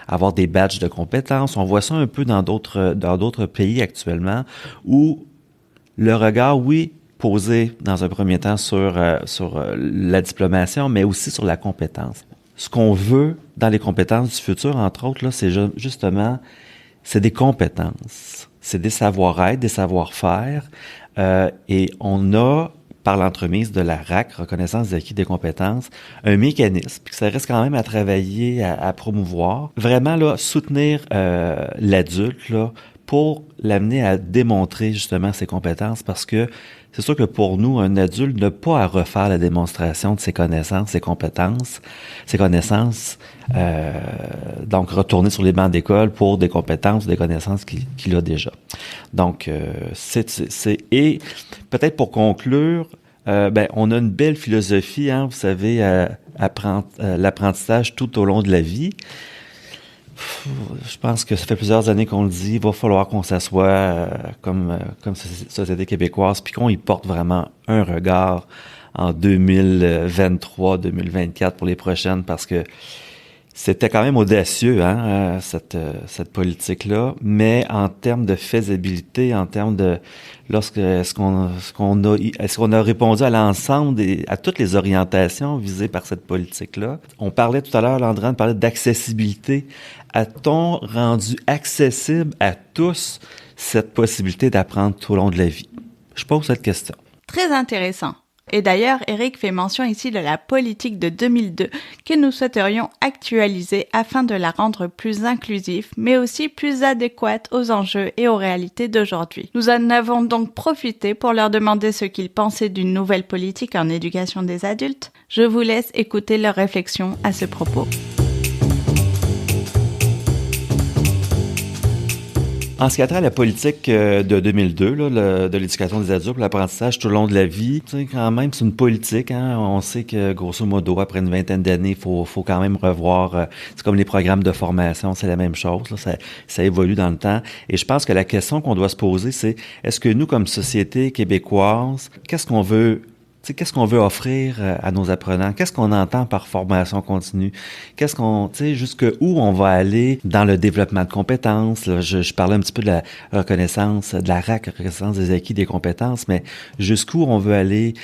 Speaker 4: avoir des badges de compétences. On voit ça un peu dans d'autres pays actuellement, où le regard, oui, posé dans un premier temps sur la diplomation, mais aussi sur la compétence. Ce qu'on veut dans les compétences du futur, entre autres, là, c'est justement, c'est des compétences, c'est des savoir-être, des savoir-faire, et on a, par l'entremise de la RAC, Reconnaissance des acquis des compétences, un mécanisme, puis ça reste quand même à travailler, à promouvoir, vraiment là, soutenir l'adulte là, pour l'amener à démontrer justement ses compétences, parce que c'est sûr que pour nous, un adulte n'a pas à refaire la démonstration de ses connaissances, ses compétences, ses connaissances, donc retourner sur les bancs d'école pour des compétences, des connaissances qu'il a déjà. Donc, et peut-être pour conclure, on a une belle philosophie, hein, vous savez, l'apprentissage tout au long de la vie. Je pense que ça fait plusieurs années qu'on le dit, il va falloir qu'on s'assoie comme société québécoise, puis qu'on y porte vraiment un regard en 2023, 2024 pour les prochaines, parce que c'était quand même audacieux, hein, cette politique-là, mais en termes de faisabilité, en termes de est-ce qu'on a répondu à l'ensemble à toutes les orientations visées par cette politique-là. On parlait tout à l'heure, Landrine parlait d'accessibilité. A-t-on rendu accessible à tous cette possibilité d'apprendre tout au long de la vie? Je pose cette question.
Speaker 1: Très intéressant. Et d'ailleurs, Éric fait mention ici de la politique de 2002 que nous souhaiterions actualiser afin de la rendre plus inclusive, mais aussi plus adéquate aux enjeux et aux réalités d'aujourd'hui. Nous en avons donc profité pour leur demander ce qu'ils pensaient d'une nouvelle politique en éducation des adultes. Je vous laisse écouter leurs réflexions à ce propos.
Speaker 4: En ce qui a trait à la politique de 2002, là, de l'éducation des adultes pour l'apprentissage tout au long de la vie, quand même, c'est une politique. Hein, on sait que, grosso modo, après une vingtaine d'années, il faut quand même revoir. C'est comme les programmes de formation, c'est la même chose. Là, ça évolue dans le temps. Et je pense que la question qu'on doit se poser, c'est est-ce que nous, comme société québécoise, qu'est-ce qu'on veut offrir à nos apprenants? Qu'est-ce qu'on entend par formation continue? Jusqu'où on va aller dans le développement de compétences? Là, je parlais un petit peu de la reconnaissance, de la RAC, reconnaissance des acquis des compétences, mais jusqu'où on veut aller?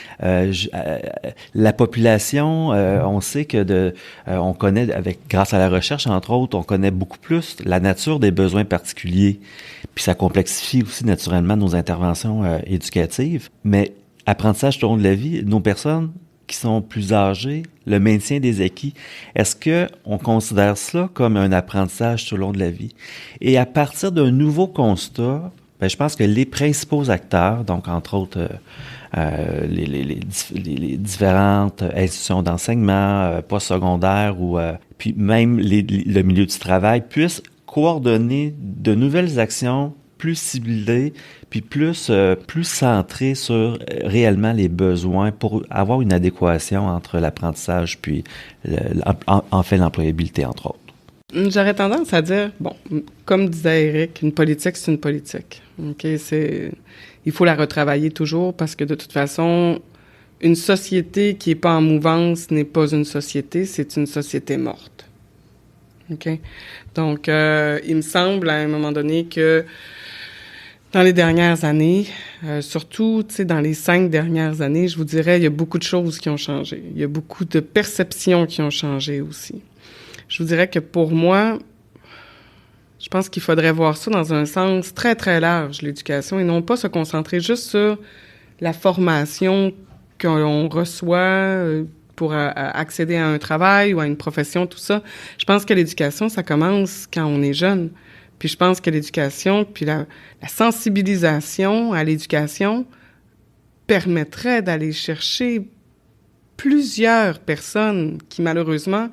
Speaker 4: La population, on sait que on connaît, grâce à la recherche, entre autres, on connaît beaucoup plus la nature des besoins particuliers. Puis ça complexifie aussi naturellement nos interventions éducatives. Mais apprentissage tout au long de la vie, nos personnes qui sont plus âgées, le maintien des acquis, est-ce que on considère cela comme un apprentissage tout au long de la vie? Et à partir d'un nouveau constat, je pense que les principaux acteurs, donc entre autres les différentes institutions d'enseignement, postsecondaires ou puis même le milieu du travail, puissent coordonner de nouvelles actions plus ciblées, puis plus centré sur réellement les besoins pour avoir une adéquation entre l'apprentissage puis l'employabilité, entre autres.
Speaker 3: J'aurais tendance à dire, comme disait Éric, une politique, c'est une politique. Il faut la retravailler toujours parce que de toute façon, une société qui n'est pas en mouvance n'est pas une société, c'est une société morte. Donc, il me semble à un moment donné que dans les dernières années, surtout, dans les 5 dernières années, je vous dirais, il y a beaucoup de choses qui ont changé. Il y a beaucoup de perceptions qui ont changé aussi. Je vous dirais que pour moi, je pense qu'il faudrait voir ça dans un sens très, très large, l'éducation, et non pas se concentrer juste sur la formation qu'on reçoit pour accéder à un travail ou à une profession, tout ça. Je pense que l'éducation, ça commence quand on est jeune. Puis je pense que l'éducation, puis la sensibilisation à l'éducation permettrait d'aller chercher plusieurs personnes qui, malheureusement,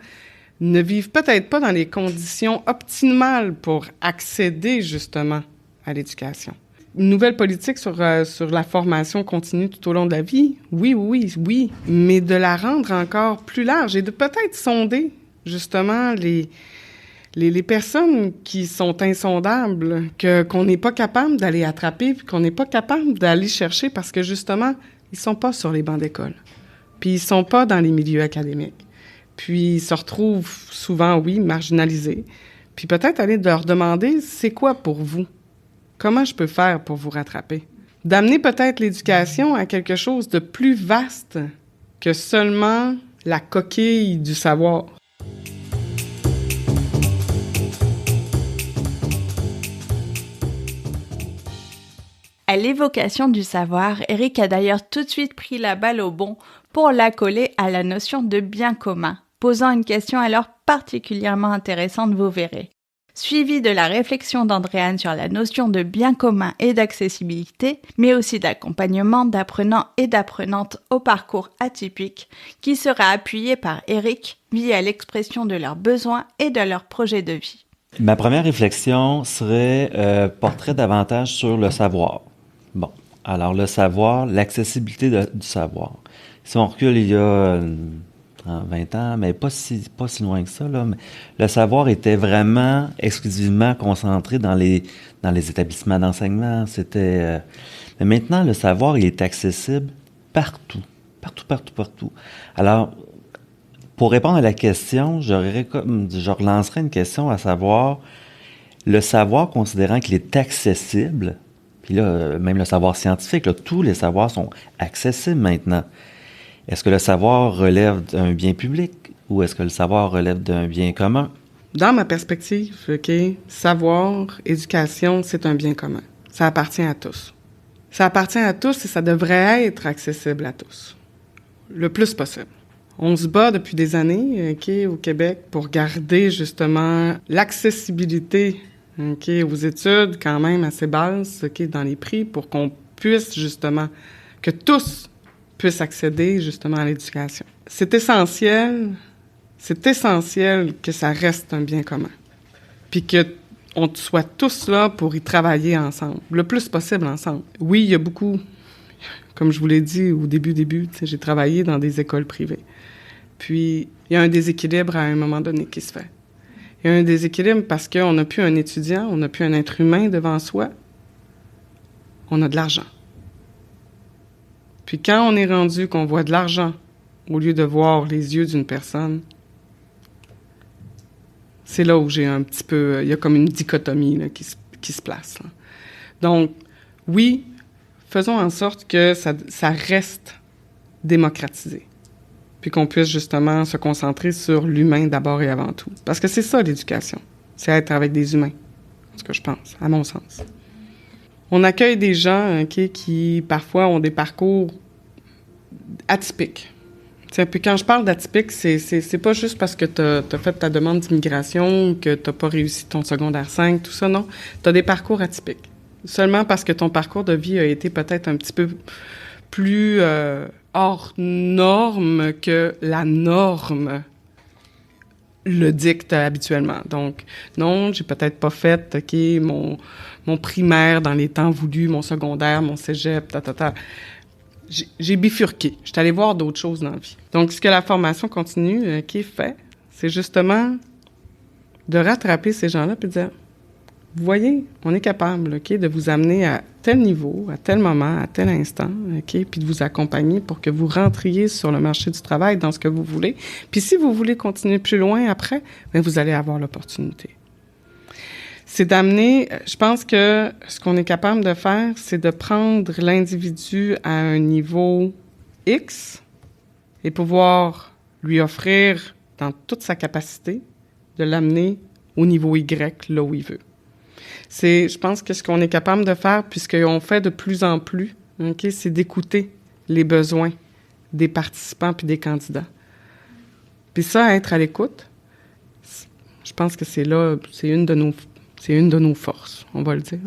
Speaker 3: ne vivent peut-être pas dans les conditions optimales pour accéder, justement, à l'éducation. Une nouvelle politique sur la formation continue tout au long de la vie, oui, mais de la rendre encore plus large et de peut-être sonder, justement, Les personnes qui sont insondables, qu'on n'est pas capable d'aller attraper, puis qu'on n'est pas capable d'aller chercher parce que, justement, ils sont pas sur les bancs d'école. Puis ils sont pas dans les milieux académiques. Puis ils se retrouvent souvent, oui, marginalisés. Puis peut-être aller leur demander, c'est quoi pour vous? Comment je peux faire pour vous rattraper? D'amener peut-être l'éducation à quelque chose de plus vaste que seulement la coquille du savoir.
Speaker 1: À l'évocation du savoir, Éric a d'ailleurs tout de suite pris la balle au bond pour l'accoler à la notion de bien commun, posant une question alors particulièrement intéressante, vous verrez. Suivi de la réflexion d'Andréane sur la notion de bien commun et d'accessibilité, mais aussi d'accompagnement d'apprenants et d'apprenantes au parcours atypique, qui sera appuyé par Éric via l'expression de leurs besoins et de leurs projets de vie.
Speaker 4: Ma première réflexion serait portrait davantage sur le savoir. Bon, alors le savoir, l'accessibilité du savoir. Si on recule il y a 20 ans, mais pas si loin que ça, là, mais le savoir était vraiment exclusivement concentré dans les établissements d'enseignement. Mais maintenant, le savoir, il est accessible partout. Partout. Alors, pour répondre à la question, je relancerai une question à savoir, le savoir, considérant qu'il est accessible, puis là, même le savoir scientifique, là, tous les savoirs sont accessibles maintenant. Est-ce que le savoir relève d'un bien public ou est-ce que le savoir relève d'un bien commun?
Speaker 3: Dans ma perspective, OK, savoir, éducation, c'est un bien commun. Ça appartient à tous. Ça appartient à tous et ça devrait être accessible à tous. Le plus possible. On se bat depuis des années, OK, au Québec pour garder justement l'accessibilité, OK, aux études quand même assez basses, OK, dans les prix pour qu'on puisse justement, que tous puissent accéder justement à l'éducation. C'est essentiel que ça reste un bien commun. Puis qu'on soit tous là pour y travailler ensemble, le plus possible ensemble. Oui, il y a beaucoup, comme je vous l'ai dit au début, j'ai travaillé dans des écoles privées. Puis, il y a un déséquilibre à un moment donné qui se fait. Il y a un déséquilibre parce qu'on n'a plus un étudiant, on n'a plus un être humain devant soi. On a de l'argent. Puis quand on est rendu qu'on voit de l'argent au lieu de voir les yeux d'une personne, c'est là où j'ai un petit peu... Il y a comme une dichotomie là, qui se place. Là. Donc, oui, faisons en sorte que ça reste démocratisé. Puis qu'on puisse justement se concentrer sur l'humain d'abord et avant tout. Parce que c'est ça, l'éducation. C'est être avec des humains. C'est ce que je pense, à mon sens. On accueille des gens okay, qui, parfois, ont des parcours atypiques. T'sais, puis quand je parle d'atypique, c'est pas juste parce que t'as fait ta demande d'immigration, que t'as pas réussi ton secondaire 5, tout ça, non. T'as des parcours atypiques. Seulement parce que ton parcours de vie a été peut-être un petit peu plus hors norme que la norme le dicte habituellement. Donc, non, j'ai peut-être pas fait, OK, mon primaire dans les temps voulus, mon secondaire, mon cégep, J'ai bifurqué. Je suis allée voir d'autres choses dans la vie. Donc, ce que la formation continue qui fait, c'est justement de rattraper ces gens-là puis de dire, vous voyez, on est capable, OK, de vous amener à tel niveau, à tel moment, à tel instant, OK, puis de vous accompagner pour que vous rentriez sur le marché du travail dans ce que vous voulez. Puis si vous voulez continuer plus loin après, bien, vous allez avoir l'opportunité. C'est d'amener, je pense que ce qu'on est capable de faire, c'est de prendre l'individu à un niveau X et pouvoir lui offrir, dans toute sa capacité, de l'amener au niveau Y, là où il veut. Je pense que ce qu'on est capable de faire, puisqu'on fait de plus en plus, okay, c'est d'écouter les besoins des participants puis des candidats. Puis ça, être à l'écoute, je pense que c'est une de nos forces, on va le dire.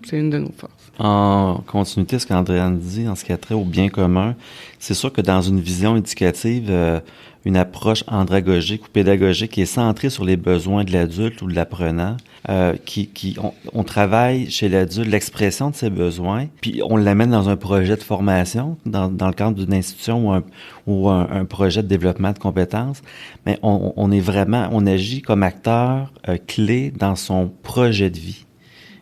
Speaker 3: C'est une de nos forces.
Speaker 4: En continuité de ce qu'Andréane dit, en ce qui a trait au bien commun, c'est sûr que dans une vision éducative, une approche andragogique ou pédagogique qui est centrée sur les besoins de l'adulte ou de l'apprenant, on travaille chez l'adulte l'expression de ses besoins, puis on l'amène dans un projet de formation, dans le cadre d'une institution ou un projet de développement de compétences, mais on agit comme acteur clé dans son projet de vie.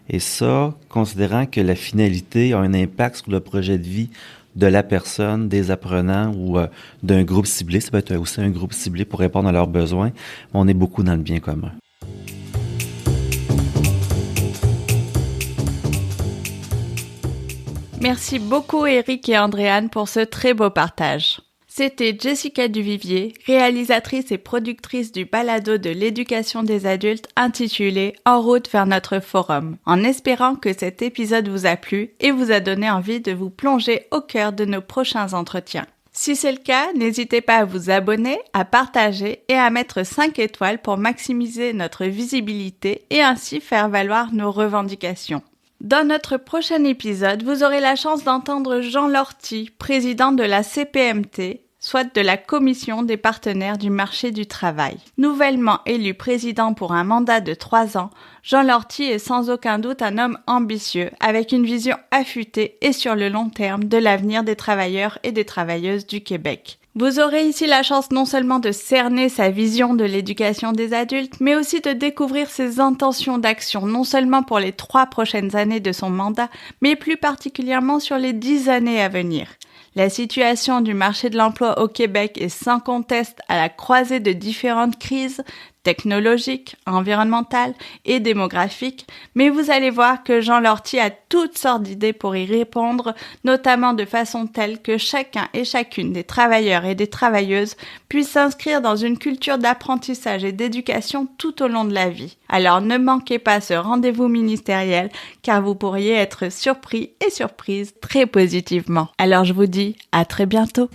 Speaker 4: Et ça, considérant que la finalité a un impact sur le projet de vie de la personne, des apprenants ou d'un groupe ciblé, ça peut être aussi un groupe ciblé pour répondre à leurs besoins, on est beaucoup dans le bien commun.
Speaker 1: Merci beaucoup Éric et Andréane pour ce très beau partage. C'était Jessica Duvivier, réalisatrice et productrice du balado de l'éducation des adultes intitulé « En route vers notre forum », en espérant que cet épisode vous a plu et vous a donné envie de vous plonger au cœur de nos prochains entretiens. Si c'est le cas, n'hésitez pas à vous abonner, à partager et à mettre 5 étoiles pour maximiser notre visibilité et ainsi faire valoir nos revendications. Dans notre prochain épisode, vous aurez la chance d'entendre Jean Lortie, président de la CPMT, soit de la Commission des partenaires du marché du travail. Nouvellement élu président pour un mandat de 3 ans, Jean Lortie est sans aucun doute un homme ambitieux, avec une vision affûtée et sur le long terme de l'avenir des travailleurs et des travailleuses du Québec. Vous aurez ici la chance non seulement de cerner sa vision de l'éducation des adultes, mais aussi de découvrir ses intentions d'action, non seulement pour les 3 prochaines années de son mandat, mais plus particulièrement sur les 10 années à venir. La situation du marché de l'emploi au Québec est sans conteste à la croisée de différentes crises technologiques, environnementales et démographiques, mais vous allez voir que Jean Lortie a toutes sortes d'idées pour y répondre, notamment de façon telle que chacun et chacune des travailleurs et des travailleuses puissent s'inscrire dans une culture d'apprentissage et d'éducation tout au long de la vie. Alors ne manquez pas ce rendez-vous ministériel, car vous pourriez être surpris et surprise très positivement. Alors je vous dis à très bientôt.